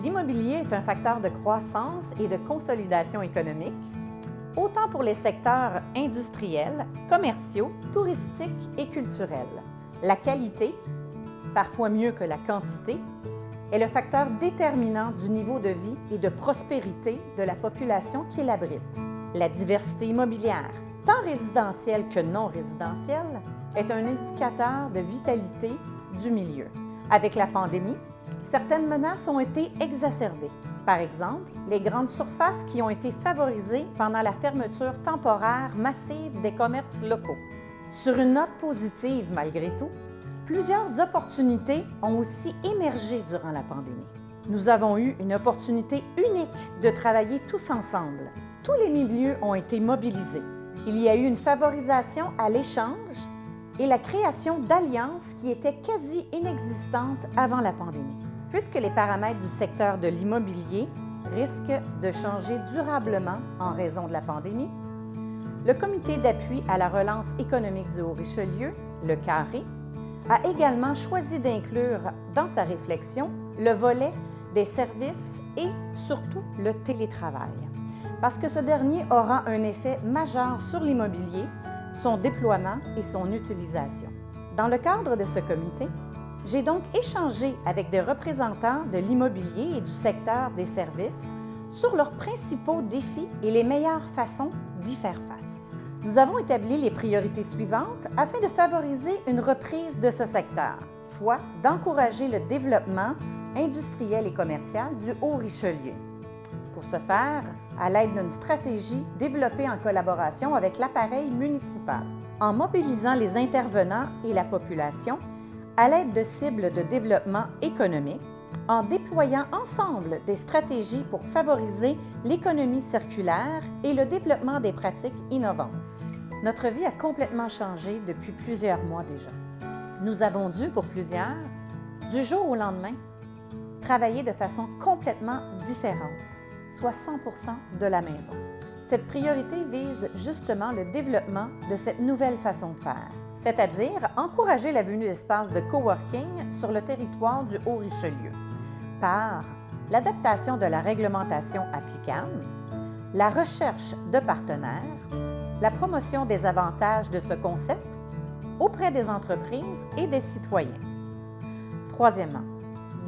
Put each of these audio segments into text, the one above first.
L'immobilier est un facteur de croissance et de consolidation économique, autant pour les secteurs industriels, commerciaux, touristiques et culturels. La qualité, parfois mieux que la quantité, est le facteur déterminant du niveau de vie et de prospérité de la population qui l'abrite. La diversité immobilière, tant résidentielle que non résidentielle, est un indicateur de vitalité du milieu. Avec la pandémie, certaines menaces ont été exacerbées. Par exemple, les grandes surfaces qui ont été favorisées pendant la fermeture temporaire massive des commerces locaux. Sur une note positive malgré tout, plusieurs opportunités ont aussi émergé durant la pandémie. Nous avons eu une opportunité unique de travailler tous ensemble. Tous les milieux ont été mobilisés. Il y a eu une favorisation à l'échange et la création d'alliances qui étaient quasi inexistantes avant la pandémie. Puisque les paramètres du secteur de l'immobilier risquent de changer durablement en raison de la pandémie, le Comité d'appui à la relance économique du Haut-Richelieu, le CARE, a également choisi d'inclure dans sa réflexion le volet des services et surtout le télétravail, parce que ce dernier aura un effet majeur sur l'immobilier, son déploiement et son utilisation. Dans le cadre de ce comité, j'ai donc échangé avec des représentants de l'immobilier et du secteur des services sur leurs principaux défis et les meilleures façons d'y faire face. Nous avons établi les priorités suivantes afin de favoriser une reprise de ce secteur, soit d'encourager le développement industriel et commercial du Haut-Richelieu. Pour ce faire, à l'aide d'une stratégie développée en collaboration avec l'appareil municipal, en mobilisant les intervenants et la population, à l'aide de cibles de développement économique, en déployant ensemble des stratégies pour favoriser l'économie circulaire et le développement des pratiques innovantes. Notre vie a complètement changé depuis plusieurs mois déjà. Nous avons dû, pour plusieurs, du jour au lendemain, travailler de façon complètement différente, soit 100% de la maison. Cette priorité vise justement le développement de cette nouvelle façon de faire, c'est-à-dire encourager la venue d'espaces de coworking sur le territoire du Haut-Richelieu par l'adaptation de la réglementation applicable, la recherche de partenaires, la promotion des avantages de ce concept auprès des entreprises et des citoyens. Troisièmement,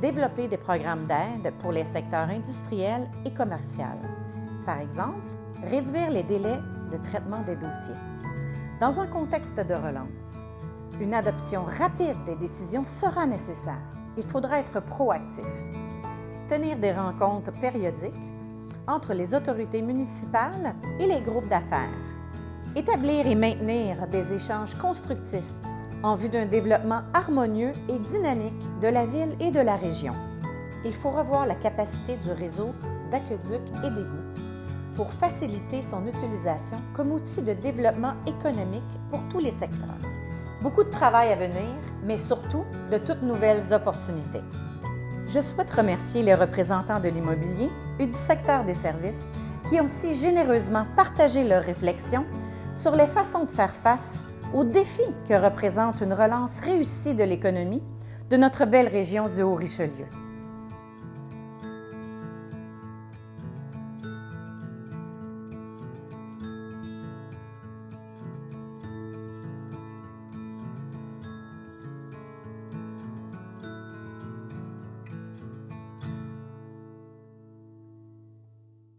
développer des programmes d'aide pour les secteurs industriels et commerciaux. Par exemple, réduire les délais de traitement des dossiers. Dans un contexte de relance, une adoption rapide des décisions sera nécessaire. Il faudra être proactif. Tenir des rencontres périodiques entre les autorités municipales et les groupes d'affaires. Établir et maintenir des échanges constructifs en vue d'un développement harmonieux et dynamique de la ville et de la région. Il faut revoir la capacité du réseau d'aqueducs et d'égouts pour faciliter son utilisation comme outil de développement économique pour tous les secteurs. Beaucoup de travail à venir, mais surtout de toutes nouvelles opportunités. Je souhaite remercier les représentants de l'immobilier et du secteur des services qui ont si généreusement partagé leurs réflexions sur les façons de faire face aux défis que représente une relance réussie de l'économie de notre belle région du Haut-Richelieu.